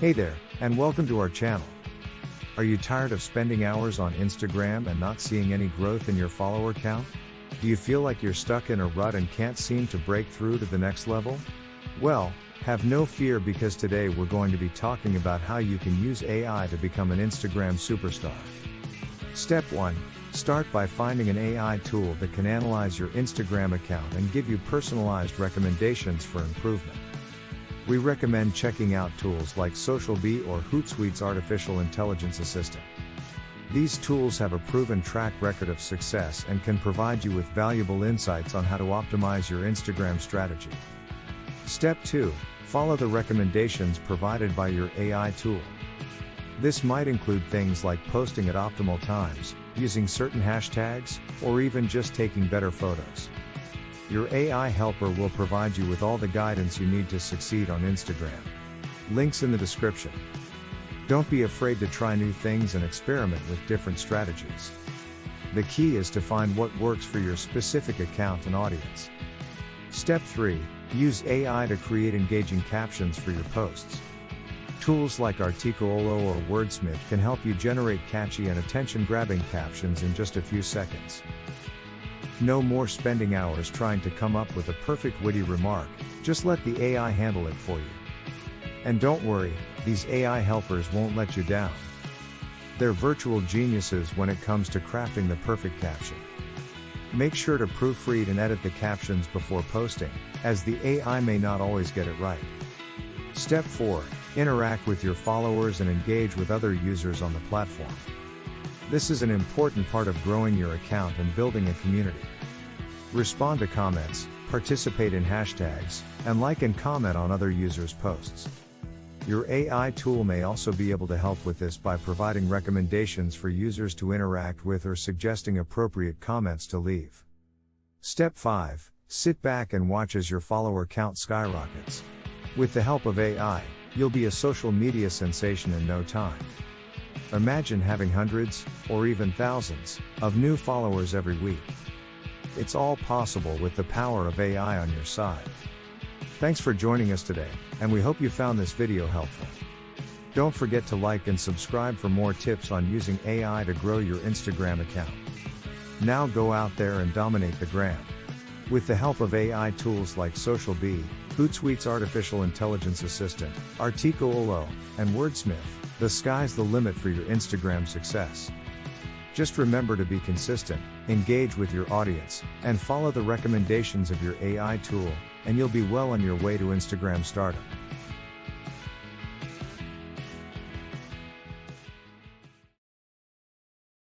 Hey there, and welcome to our channel. Are you tired of spending hours on Instagram and not seeing any growth in your follower count? Do you feel like you're stuck in a rut and can't seem to break through to the next level? Well, have no fear, because today we're going to be talking about how you can use AI to become an Instagram superstar. Step 1. Start by finding an AI tool that can analyze your Instagram account and give you personalized recommendations for improvement. We recommend checking out tools like SocialBee or Hootsuite's artificial intelligence assistant. These tools have a proven track record of success and can provide you with valuable insights on how to optimize your Instagram strategy. Step 2. Follow the recommendations provided by your AI tool. This might include things like posting at optimal times, using certain hashtags, or even just taking better photos. Your AI helper will provide you with all the guidance you need to succeed on Instagram. Links in the description. Don't be afraid to try new things and experiment with different strategies. The key is to find what works for your specific account and audience. Step 3. Use AI to create engaging captions for your posts. Tools like Articolo or Wordsmith can help you generate catchy and attention-grabbing captions in just a few seconds. No more spending hours trying to come up with a perfect witty remark, just let the AI handle it for you. And don't worry, these AI helpers won't let you down. They're virtual geniuses when it comes to crafting the perfect caption. Make sure to proofread and edit the captions before posting, as the AI may not always get it right. Step 4. Interact with your followers and engage with other users on the platform. This is an important part of growing your account and building a community. Respond to comments, participate in hashtags, and like and comment on other users' posts. Your AI tool may also be able to help with this by providing recommendations for users to interact with or suggesting appropriate comments to leave. Step 5. Sit back and watch as your follower count skyrockets. With the help of AI, you'll be a social media sensation in no time. Imagine having hundreds, or even thousands, of new followers every week. It's all possible with the power of AI on your side. Thanks for joining us today, and we hope you found this video helpful. Don't forget to like and subscribe for more tips on using AI to grow your Instagram account. Now go out there and dominate the gram. With the help of AI tools like SocialBee, Hootsuite's artificial intelligence assistant, Articolo, and Wordsmith, the sky's the limit for your Instagram success. Just remember to be consistent, engage with your audience, and follow the recommendations of your AI tool, and you'll be well on your way to Instagram stardom.